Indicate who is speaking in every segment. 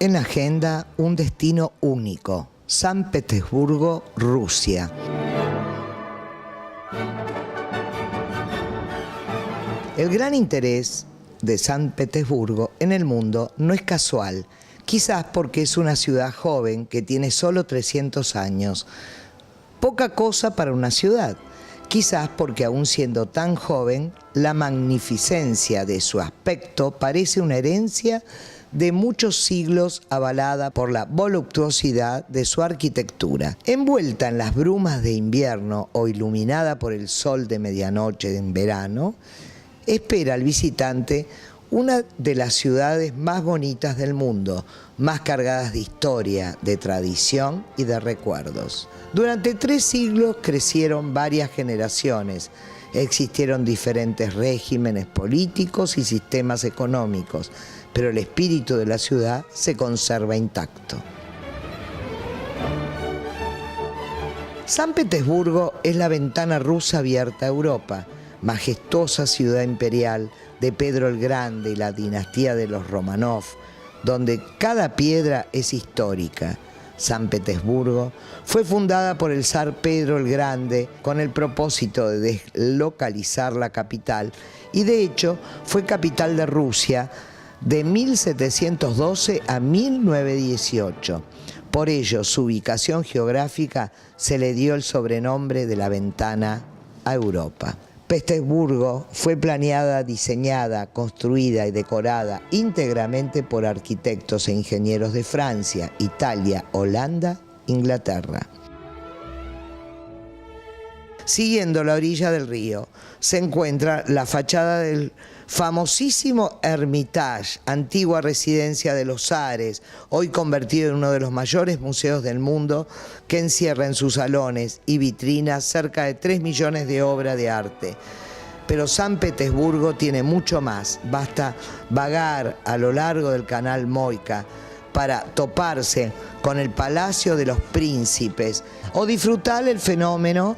Speaker 1: En la agenda, un destino único, San Petersburgo, Rusia. El gran interés de San Petersburgo en el mundo no es casual, quizás porque es una ciudad joven que tiene solo 300 años. Poca cosa para una ciudad, quizás porque aún siendo tan joven, la magnificencia de su aspecto parece una herencia de muchos siglos avalada por la voluptuosidad de su arquitectura. Envuelta en las brumas de invierno o iluminada por el sol de medianoche en verano, espera al visitante una de las ciudades más bonitas del mundo, más cargadas de historia, de tradición y de recuerdos. Durante 3 siglos crecieron varias generaciones, existieron diferentes regímenes políticos y sistemas económicos, pero el espíritu de la ciudad se conserva intacto. San Petersburgo es la ventana rusa abierta a Europa, majestuosa ciudad imperial de Pedro el Grande y la dinastía de los Romanov, donde cada piedra es histórica. San Petersburgo fue fundada por el zar Pedro el Grande con el propósito de deslocalizar la capital y de hecho fue capital de Rusia de 1712 a 1918. Por ello, su ubicación geográfica se le dio el sobrenombre de la ventana a Europa. Petersburgo fue planeada, diseñada, construida y decorada íntegramente por arquitectos e ingenieros de Francia, Italia, Holanda, Inglaterra. Siguiendo la orilla del río se encuentra la fachada del famosísimo Hermitage, antigua residencia de los zares, hoy convertido en uno de los mayores museos del mundo, que encierra en sus salones y vitrinas cerca de 3 millones de obras de arte. Pero San Petersburgo tiene mucho más. Basta vagar a lo largo del canal Moika para toparse con el Palacio de los Príncipes o disfrutar el fenómeno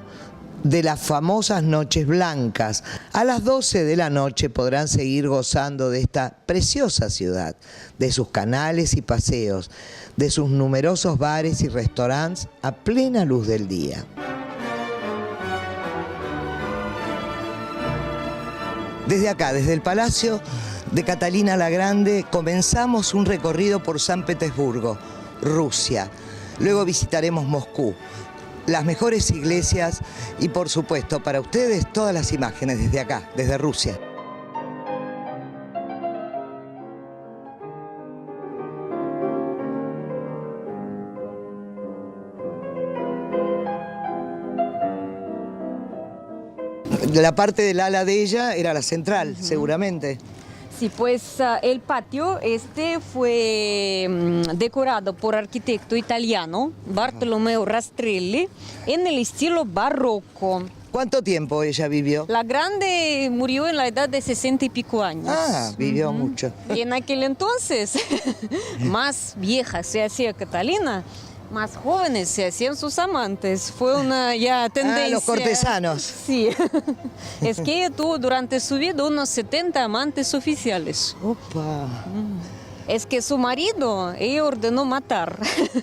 Speaker 1: de las famosas noches blancas. A las 12 de la noche podrán seguir gozando de esta preciosa ciudad, de sus canales y paseos, de sus numerosos bares y restaurantes a plena luz del día. Desde acá, desde el Palacio de Catalina la Grande, comenzamos un recorrido por San Petersburgo, Rusia. Luego visitaremos Moscú, las mejores iglesias y, por supuesto, para ustedes todas las imágenes desde acá, desde Rusia. La parte del ala de ella era la central, seguramente.
Speaker 2: Sí, pues el patio fue decorado por arquitecto italiano Bartolomeo Rastrelli en el estilo barroco.
Speaker 1: ¿Cuánto tiempo ella vivió?
Speaker 2: La grande murió en la edad de 60 y pico años.
Speaker 1: Ah, vivió mucho.
Speaker 2: Y en aquel entonces, más vieja se hacía Catalina, más jóvenes se hacían sus amantes. Fue una ya tendencia.
Speaker 1: Ah, los cortesanos.
Speaker 2: Sí. Es que ella tuvo durante su vida unos 70 amantes oficiales.
Speaker 1: Opa.
Speaker 2: Es que su marido, ella ordenó matar.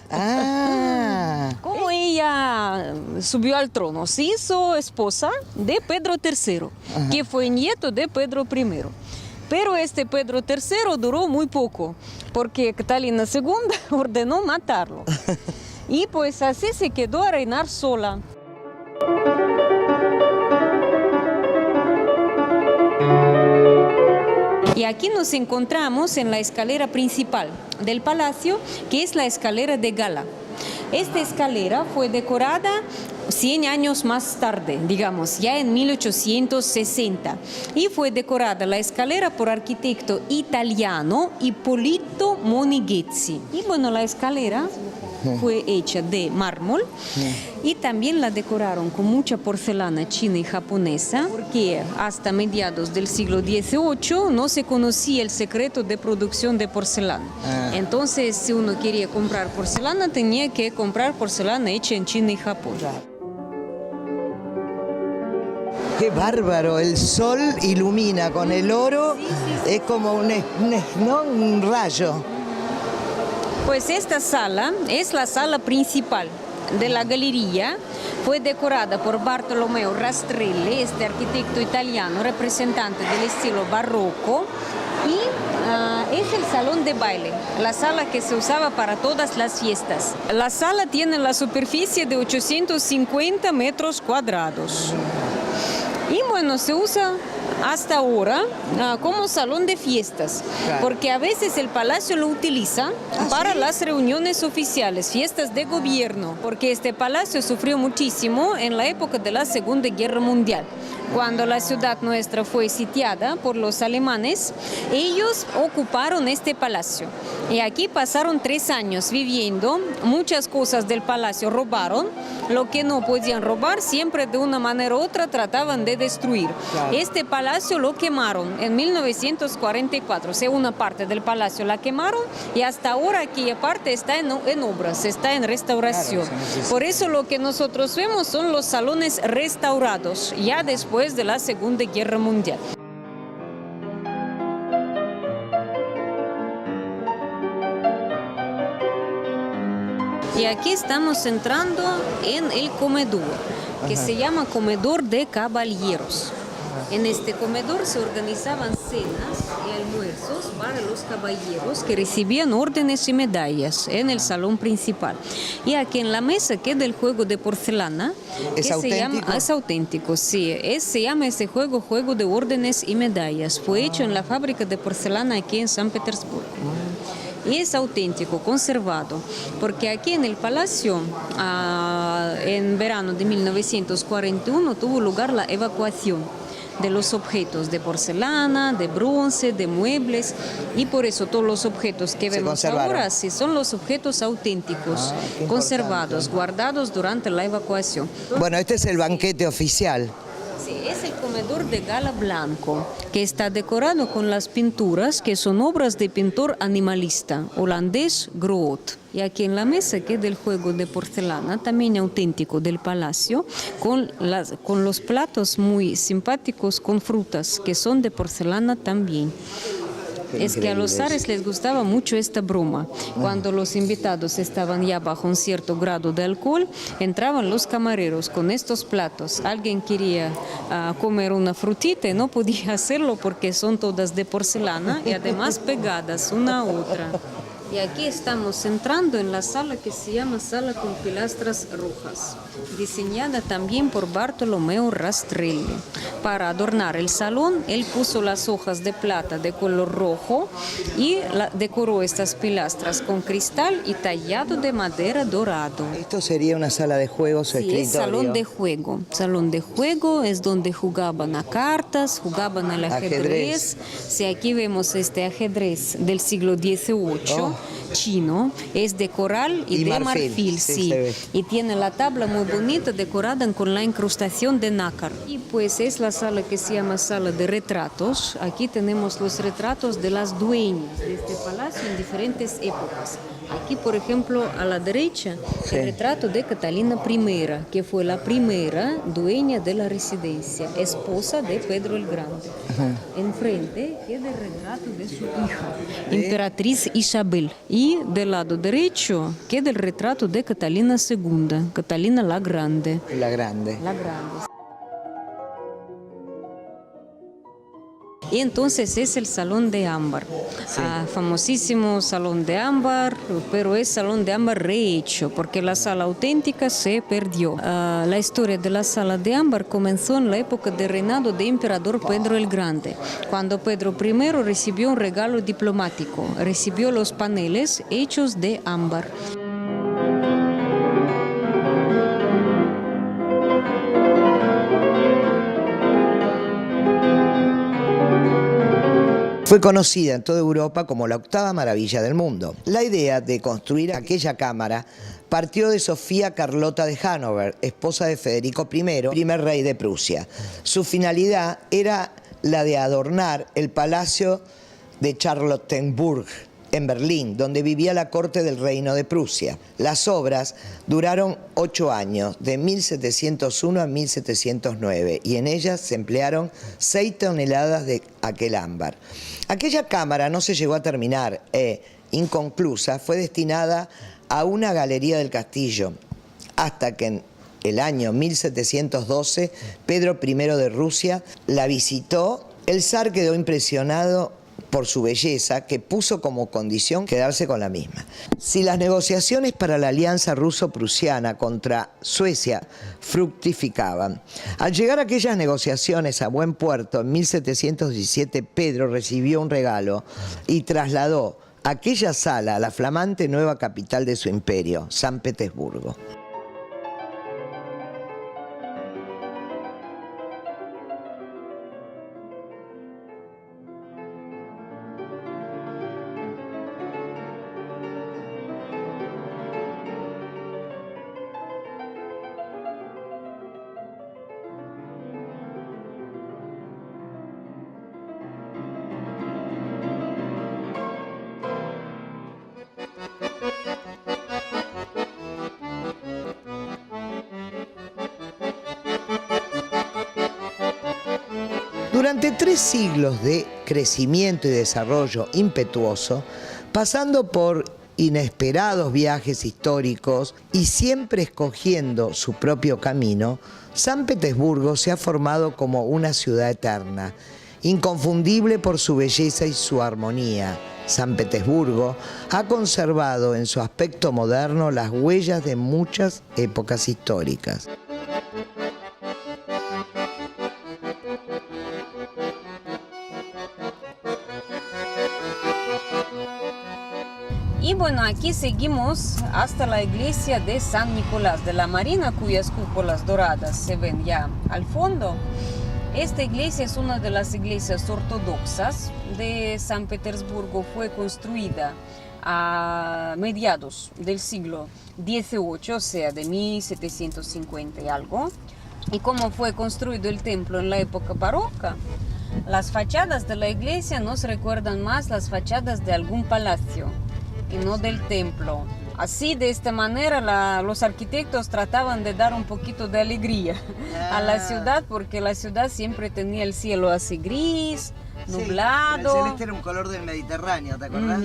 Speaker 1: Ah.
Speaker 2: Como ella subió al trono, se hizo esposa de Pedro III, que fue nieto de Pedro I. Pero este Pedro III duró muy poco, porque Catalina II ordenó matarlo. Y pues así se quedó a reinar sola. Y aquí nos encontramos en la escalera principal del palacio, que es la escalera de gala. Esta escalera fue decorada 100 años más tarde, digamos, ya en 1860. Y fue decorada la escalera por arquitecto italiano Ippolito Monighezzi. Y bueno, la escalera fue hecha de mármol y también la decoraron con mucha porcelana china y japonesa, porque hasta mediados del siglo XVIII no se conocía el secreto de producción de porcelana. Entonces, si uno quería comprar porcelana, tenía que comprar porcelana hecha en China y Japón.
Speaker 1: ¡Qué bárbaro! El sol ilumina con el oro, es como un rayo.
Speaker 2: Pues esta sala es la sala principal de la galería. Fue decorada por Bartolomeo Rastrelli, este arquitecto italiano, representante del estilo barroco. Y es el salón de baile, la sala que se usaba para todas las fiestas. La sala tiene la superficie de 850 metros cuadrados. Y bueno, se usa hasta ahora como salón de fiestas,
Speaker 1: Claro.
Speaker 2: porque a veces el palacio lo utiliza para las reuniones oficiales, fiestas de gobierno, porque este palacio sufrió muchísimo en la época de la Segunda Guerra Mundial. Cuando la ciudad nuestra fue sitiada por los alemanes, ellos ocuparon este palacio. Y aquí pasaron 3 años viviendo, muchas cosas del palacio robaron, lo que no podían robar siempre de una manera u otra trataban de destruir.
Speaker 1: Claro.
Speaker 2: Este palacio lo quemaron en 1944, o sea, una parte del palacio la quemaron y hasta ahora aquella parte está en obras, está en restauración.
Speaker 1: Claro, se necesita.
Speaker 2: Por eso lo que nosotros vemos son los salones restaurados, ya después de la Segunda Guerra Mundial. Y aquí estamos entrando en el comedor, que se llama comedor de caballeros. En este comedor se organizaban cenas y almuerzos para los caballeros que recibían órdenes y medallas en el salón principal. Y aquí en la mesa queda el juego de porcelana.
Speaker 1: ¿Es
Speaker 2: que
Speaker 1: auténtico?
Speaker 2: Es auténtico, sí. Se llama ese juego Juego de Órdenes y Medallas. Fue hecho en la fábrica de porcelana aquí en San Petersburgo. Y es auténtico, conservado, porque aquí en el palacio, en verano de 1941, tuvo lugar la evacuación de los objetos de porcelana, de bronce, de muebles, y por eso todos los objetos que vemos
Speaker 1: conservaron.
Speaker 2: ahora sí son los objetos auténticos,
Speaker 1: qué
Speaker 2: conservados, guardados durante la evacuación.
Speaker 1: Bueno, este es el banquete oficial.
Speaker 2: Sí, es el comedor de gala blanco, que está decorado con las pinturas que son obras de pintor animalista holandés Groot. Y aquí en la mesa queda el juego de porcelana, también auténtico del palacio, con los platos muy simpáticos con frutas, que son de porcelana también. Es que a los zares les gustaba mucho esta broma. Cuando los invitados estaban ya bajo un cierto grado de alcohol, entraban los camareros con estos platos. Alguien quería comer una frutita y no podía hacerlo porque son todas de porcelana y además pegadas una a otra. Y aquí estamos entrando en la sala que se llama Sala con Pilastras Rojas, diseñada también por Bartolomeo Rastrelli. Para adornar el salón, él puso las hojas de plata de color rojo y decoró estas pilastras con cristal y tallado de madera dorado.
Speaker 1: Esto sería una sala de juegos o
Speaker 2: Sí, es
Speaker 1: escritorio.
Speaker 2: salón de juego. Salón de juego es donde jugaban a cartas, jugaban al ajedrez. Sí, aquí vemos este ajedrez del siglo XVIII, chino. Es de coral y de marfil,
Speaker 1: sí,
Speaker 2: sí.
Speaker 1: se ve.
Speaker 2: Y tiene la tabla muy bonita decorada con la incrustación de nácar. Y pues es la sala que se llama sala de retratos. Aquí tenemos los retratos de las dueñas de este palacio en diferentes épocas. Aquí, por ejemplo, a la derecha,
Speaker 1: Sí.
Speaker 2: el retrato de Catalina I, que fue la primera dueña de la residencia, esposa de Pedro el Grande. Enfrente queda el retrato de su hija, emperatriz Isabel. Y del lado derecho queda el retrato de Catalina II, Catalina la Grande.
Speaker 1: La grande.
Speaker 2: La Grande. Y entonces es el Salón de Ámbar, famosísimo Salón de Ámbar, pero es Salón de Ámbar rehecho, porque la sala auténtica se perdió. La historia de la Sala de Ámbar comenzó en la época de reinado del emperador Pedro el Grande, cuando Pedro I recibió un regalo diplomático, recibió los paneles hechos de ámbar.
Speaker 1: Fue conocida en toda Europa como la octava maravilla del mundo. La idea de construir aquella cámara partió de Sofía Carlota de Hannover, esposa de Federico I, primer rey de Prusia. Su finalidad era la de adornar el palacio de Charlottenburg, en Berlín, donde vivía la corte del reino de Prusia. Las obras duraron 8 años, de 1701 a 1709, y en ellas se emplearon 6 toneladas de aquel ámbar. Aquella cámara no se llegó a terminar. inconclusa, fue destinada a una galería del castillo, hasta que en el año 1712 Pedro I de Rusia la visitó. El zar quedó impresionado por su belleza, que puso como condición quedarse con la misma. Si las negociaciones para la alianza ruso-prusiana contra Suecia fructificaban, al llegar aquellas negociaciones a buen puerto en 1717, Pedro recibió un regalo y trasladó aquella sala a la flamante nueva capital de su imperio, San Petersburgo. Durante 3 siglos de crecimiento y desarrollo impetuoso, pasando por inesperados viajes históricos y siempre escogiendo su propio camino, San Petersburgo se ha formado como una ciudad eterna, inconfundible por su belleza y su armonía. San Petersburgo ha conservado en su aspecto moderno las huellas de muchas épocas históricas.
Speaker 2: Y bueno, aquí seguimos hasta la iglesia de San Nicolás de la Marina, cuyas cúpulas doradas se ven ya al fondo. Esta iglesia es una de las iglesias ortodoxas de San Petersburgo. Fue construida a mediados del siglo XVIII, o sea, de 1750 y algo. Y como fue construido el templo en la época barroca, las fachadas de la iglesia nos recuerdan más las fachadas de algún palacio y no del templo. Así, de esta manera, los arquitectos trataban de dar un poquito de alegría a la ciudad, porque la ciudad siempre tenía el cielo así gris, nublado.
Speaker 1: Sí, el celeste era un color del Mediterráneo, ¿te acordás?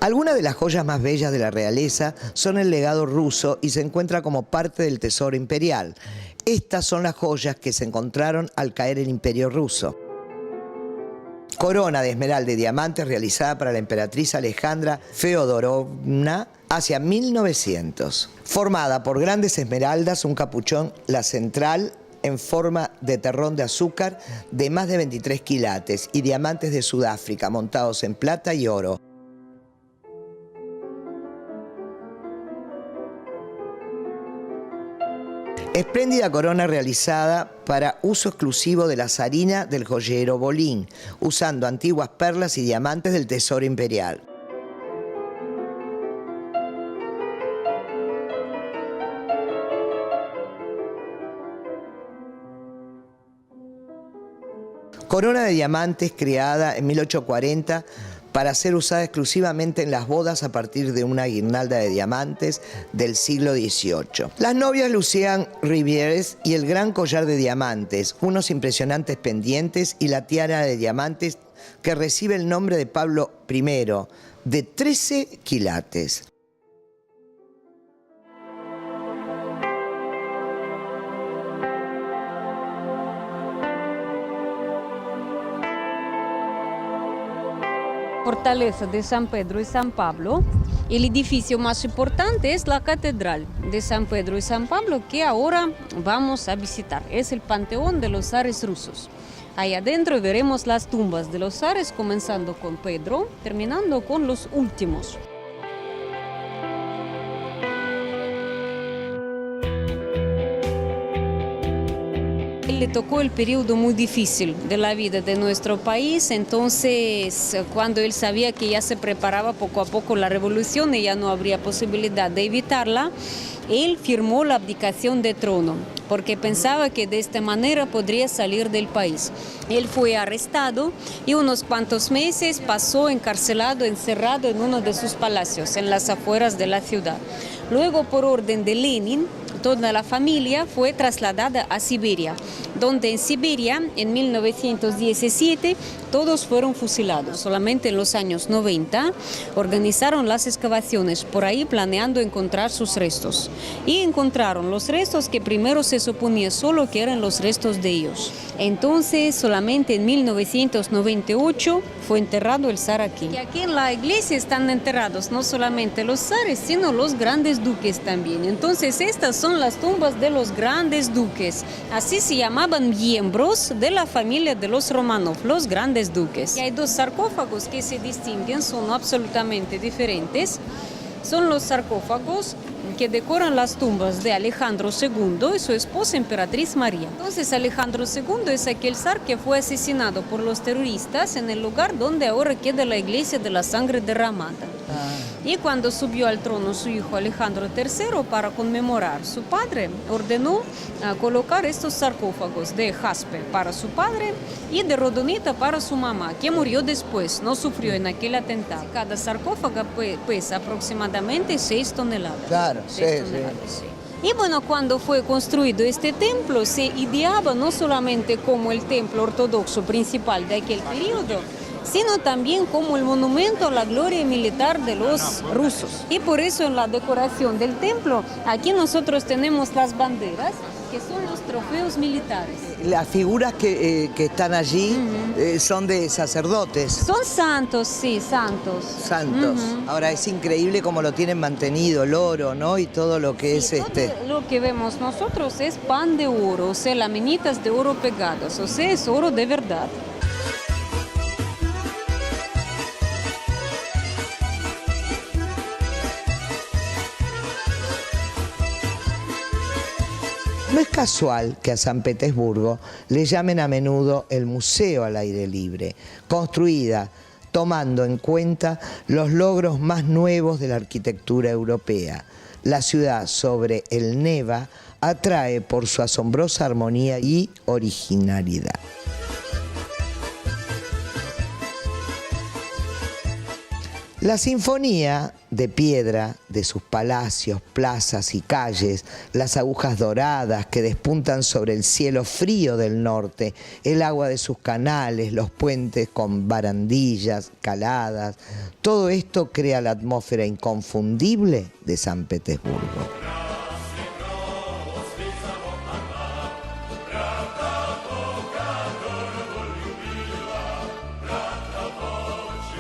Speaker 1: Algunas de las joyas más bellas de la realeza son el legado ruso y se encuentra como parte del tesoro imperial. Estas son las joyas que se encontraron al caer el imperio ruso. Corona de esmeralda y diamantes realizada para la emperatriz Alejandra Feodorovna hacia 1900. Formada por grandes esmeraldas, un capuchón, la central en forma de terrón de azúcar de más de 23 quilates y diamantes de Sudáfrica montados en plata y oro. Espléndida corona realizada para uso exclusivo de la zarina del joyero Bolín, usando antiguas perlas y diamantes del tesoro imperial. Corona de diamantes creada en 1840 para ser usada exclusivamente en las bodas a partir de una guirnalda de diamantes del siglo XVIII. Las novias lucían rivieres y el gran collar de diamantes, unos impresionantes pendientes y la tiara de diamantes que recibe el nombre de Pablo I, de 13 quilates.
Speaker 2: Fortaleza de San Pedro y San Pablo. El edificio más importante es la Catedral de San Pedro y San Pablo, que ahora vamos a visitar. Es el panteón de los zares rusos. Ahí adentro veremos las tumbas de los zares, comenzando con Pedro, terminando con los últimos. Le tocó el periodo muy difícil de la vida de nuestro país, entonces cuando él sabía que ya se preparaba poco a poco la revolución y ya no habría posibilidad de evitarla, él firmó la abdicación de trono, porque pensaba que de esta manera podría salir del país. Él fue arrestado y unos cuantos meses pasó encarcelado, encerrado en uno de sus palacios, en las afueras de la ciudad. Luego, por orden de Lenin, toda la familia fue trasladada a Siberia, donde en Siberia, en 1917, todos fueron fusilados. Solamente en los años 90 organizaron las excavaciones por ahí planeando encontrar sus restos. Y encontraron los restos que primero se suponía solo que eran los restos de ellos. Entonces, solamente en 1998 fue enterrado el zar aquí. Y aquí en la iglesia están enterrados no solamente los zares, sino los grandes duques también. Entonces, estas son las tumbas de los grandes duques. Así se llamaban miembros de la familia de los Romanov, los grandes duques. Y hay dos sarcófagos que se distinguen, son absolutamente diferentes. Son los sarcófagos que decoran las tumbas de Alejandro II y su esposa emperatriz María. Entonces Alejandro II es aquel zar que fue asesinado por los terroristas en el lugar donde ahora queda la iglesia de la sangre derramada. Y cuando subió al trono su hijo Alejandro III para conmemorar, su padre ordenó colocar estos sarcófagos de jaspe para su padre y de rodonita para su mamá, que murió después, no sufrió en aquel atentado. Cada sarcófago pesa aproximadamente 6 toneladas.
Speaker 1: Claro,
Speaker 2: 6 toneladas, sí. Y bueno, cuando fue construido este templo, se ideaba no solamente como el templo ortodoxo principal de aquel periodo, sino también como el monumento a la gloria militar de los rusos. Y por eso en la decoración del templo, aquí nosotros tenemos las banderas, que son los trofeos militares.
Speaker 1: Las figuras que están allí son de sacerdotes.
Speaker 2: Son santos, sí, santos.
Speaker 1: Santos. Ahora es increíble cómo lo tienen mantenido, el oro, ¿no? Y todo lo que es
Speaker 2: Lo que vemos nosotros es pan de oro, o sea, laminitas de oro pegadas, o sea, es oro de verdad.
Speaker 1: No es casual que a San Petersburgo le llamen a menudo el museo al aire libre, construida tomando en cuenta los logros más nuevos de la arquitectura europea. La ciudad sobre el Neva atrae por su asombrosa armonía y originalidad. La sinfonía de piedra de sus palacios, plazas y calles, las agujas doradas que despuntan sobre el cielo frío del norte, el agua de sus canales, los puentes con barandillas, caladas, todo esto crea la atmósfera inconfundible de San Petersburgo.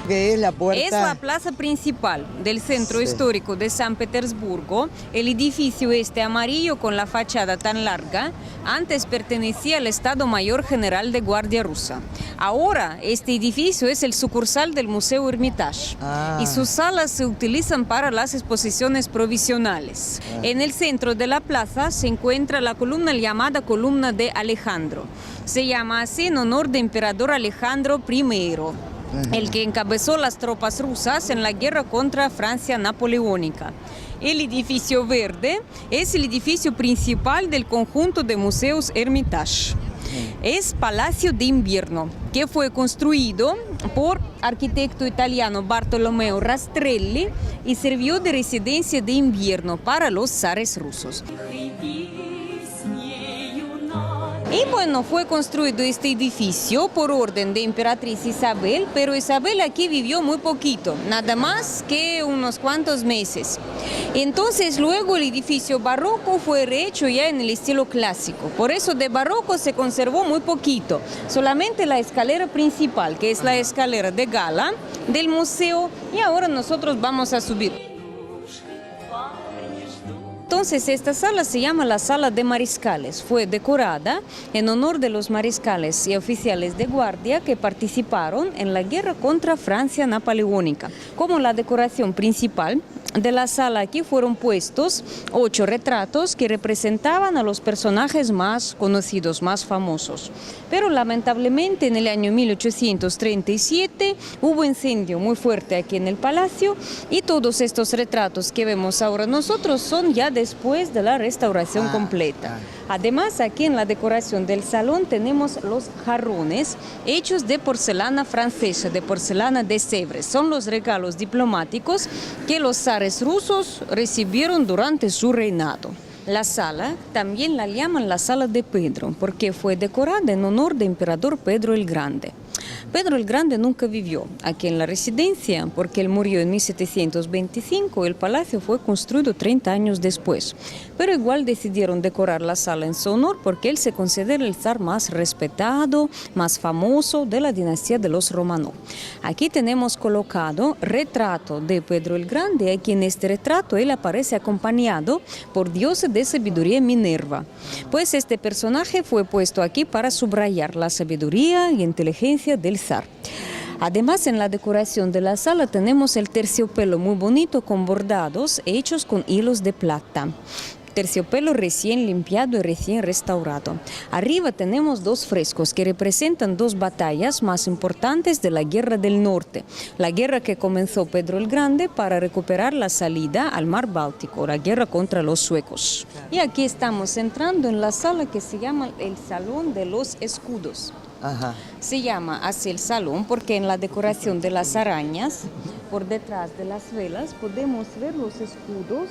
Speaker 1: Que es la puerta.
Speaker 2: Es la plaza principal del centro histórico de San Petersburgo. El edificio este amarillo con la fachada tan larga antes pertenecía al Estado Mayor General de Guardia Rusa. Ahora este edificio es el sucursal del Museo Hermitage y sus salas se utilizan para las exposiciones provisionales. En el centro de la plaza se encuentra la columna llamada Columna de Alejandro. Se llama así en honor de emperador Alejandro I, el que encabezó las tropas rusas en la guerra contra Francia napoleónica. El edificio verde es el edificio principal del conjunto de museos Hermitage. Es Palacio de Invierno, que fue construido por arquitecto italiano Bartolomeo Rastrelli y sirvió de residencia de invierno para los zares rusos. Y bueno, fue construido este edificio por orden de emperatriz Isabel, pero Isabel aquí vivió muy poquito, nada más que unos cuantos meses. Entonces luego el edificio barroco fue rehecho ya en el estilo clásico, por eso de barroco se conservó muy poquito, solamente la escalera principal, que es la escalera de gala del museo, y ahora nosotros vamos a subir. Entonces esta sala se llama la Sala de Mariscales. Fue decorada en honor de los mariscales y oficiales de guardia que participaron en la guerra contra Francia napoleónica. Como la decoración principal de la sala aquí fueron puestos 8 retratos que representaban a los personajes más conocidos, más famosos. Pero lamentablemente en el año 1837 hubo incendio muy fuerte aquí en el palacio y todos estos retratos que vemos ahora nosotros son ya después de la restauración completa. Además, aquí en la decoración del salón tenemos los jarrones hechos de porcelana francesa, de porcelana de Sèvres. Son los regalos diplomáticos que los zares rusos recibieron durante su reinado. La sala también la llaman la sala de Pedro, porque fue decorada en honor del emperador Pedro el Grande. Pedro el Grande nunca vivió aquí en la residencia porque él murió en 1725 y el palacio fue construido 30 años después. Pero igual decidieron decorar la sala en su honor porque él se considera el zar más respetado, más famoso de la dinastía de los Romanov. Aquí tenemos colocado retrato de Pedro el Grande. Aquí en este retrato él aparece acompañado por diosa de sabiduría Minerva. Pues este personaje fue puesto aquí para subrayar la sabiduría y inteligencia del zar. Además, en la decoración de la sala tenemos el terciopelo muy bonito con bordados hechos con hilos de plata. Terciopelo recién limpiado y recién restaurado. Arriba tenemos dos frescos que representan dos batallas más importantes de la Guerra del Norte. La guerra que comenzó Pedro el Grande para recuperar la salida al mar Báltico, la guerra contra los suecos. Y aquí estamos entrando en la sala que se llama el Salón de los Escudos.
Speaker 1: Ajá.
Speaker 2: Se llama así el salón porque en la decoración de las arañas, por detrás de las velas, podemos ver los escudos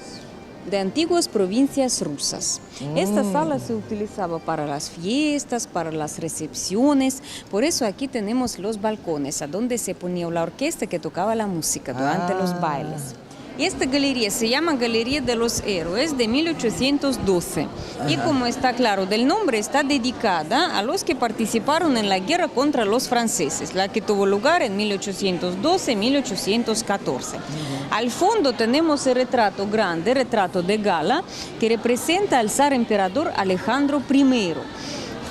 Speaker 2: de antiguas provincias rusas. Esta sala se utilizaba para las fiestas, para las recepciones, por eso aquí tenemos los balcones, a donde se ponía la orquesta que tocaba la música durante los bailes. Y esta galería se llama Galería de los Héroes de 1812. Y como está claro del nombre, está dedicada a los que participaron en la guerra contra los franceses, la que tuvo lugar en 1812-1814. Al fondo tenemos el retrato grande, retrato de gala, que representa al zar emperador Alejandro I.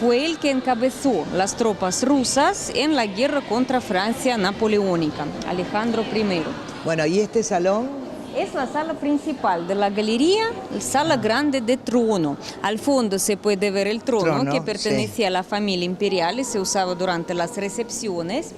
Speaker 2: Fue el que encabezó las tropas rusas en la guerra contra Francia napoleónica, Alejandro I.
Speaker 1: Bueno, ¿y este salón?
Speaker 2: Es la sala principal de la galería, la sala grande de trono. Al fondo se puede ver el trono que pertenecía a la familia imperial y se usaba durante las recepciones.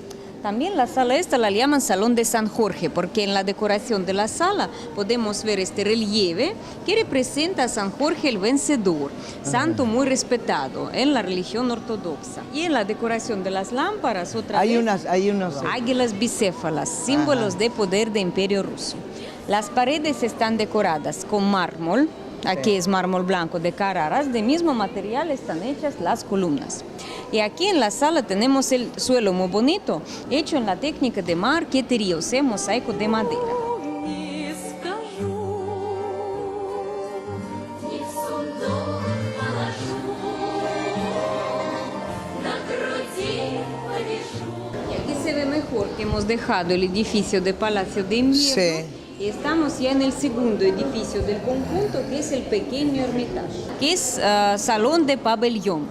Speaker 2: También la sala esta la llaman Salón de San Jorge, porque en la decoración de la sala podemos ver este relieve que representa a San Jorge el Vencedor, santo muy respetado en la religión ortodoxa. Y en la decoración de las lámparas, otra vez,
Speaker 1: Hay unos
Speaker 2: águilas bicéfalas, símbolos de poder de Imperio Ruso. Las paredes están decoradas con mármol, aquí es mármol blanco de Carrara, de mismo material están hechas las columnas. Y aquí en la sala tenemos el suelo muy bonito, hecho en la técnica de marquetería, o sea, mosaico de madera. Y aquí se ve mejor que hemos dejado el edificio de Palacio de Invierno.
Speaker 1: Sí.
Speaker 2: Y estamos ya en el segundo edificio del conjunto, que es el pequeño Hermitage, que es salón de pabellón.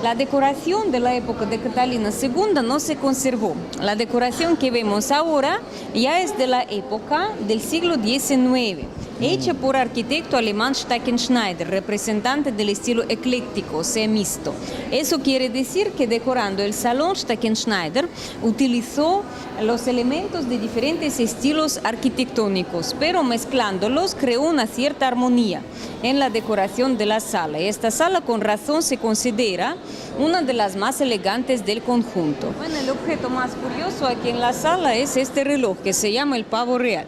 Speaker 2: La decoración de la época de Catalina II no se conservó. La decoración que vemos ahora ya es de la época del siglo XIX, hecha por arquitecto alemán Stackenschneider, representante del estilo ecléctico, o sea, mixto. Eso quiere decir que decorando el salón, Stackenschneider utilizó los elementos de diferentes estilos arquitectónicos, pero mezclándolos creó una cierta armonía en la decoración de la sala. Esta sala con razón se considera una de las más elegantes del conjunto. Bueno, el objeto más curioso aquí en la sala es este reloj que se llama el pavo real.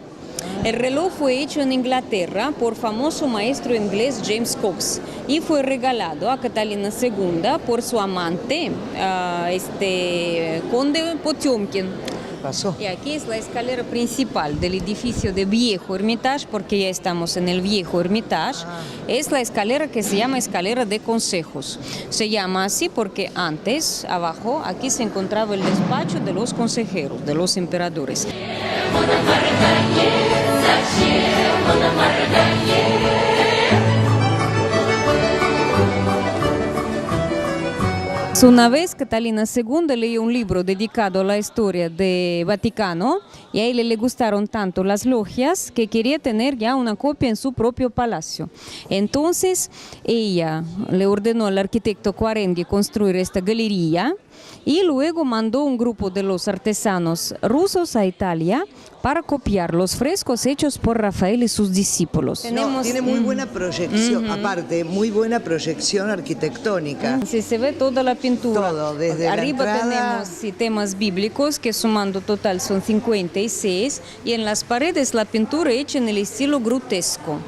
Speaker 2: El reloj fue hecho en Inglaterra por famoso maestro inglés James Cox y fue regalado a Catalina II por su amante, conde Potiomkin.
Speaker 1: Pasó.
Speaker 2: Y aquí es la escalera principal del edificio de Viejo Hermitage, porque ya estamos en el Viejo Hermitage. Es la escalera que se llama escalera de consejos. Se llama así porque antes, abajo, aquí se encontraba el despacho de los consejeros, de los emperadores. Una vez Catalina II leyó un libro dedicado a la historia de Vaticano y a él le gustaron tanto las logias que quería tener ya una copia en su propio palacio. Entonces ella le ordenó al arquitecto Quarenghi construir esta galería y luego mandó un grupo de los artesanos rusos a Italia para copiar los frescos hechos por Rafael y sus discípulos.
Speaker 1: No, tiene muy buena proyección, aparte, muy buena proyección arquitectónica.
Speaker 2: Sí, se ve toda la pintura.
Speaker 1: Todo, desde
Speaker 2: arriba
Speaker 1: la entrada.
Speaker 2: tenemos temas bíblicos que sumando total son 56 y en las paredes la pintura hecha en el estilo grotesco.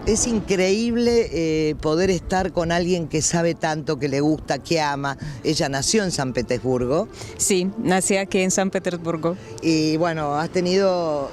Speaker 1: Es increíble poder estar con alguien que sabe tanto, que le gusta, que ama. Ella nació en San Petersburgo.
Speaker 2: Sí, nací aquí en San Petersburgo.
Speaker 1: Y bueno, has tenido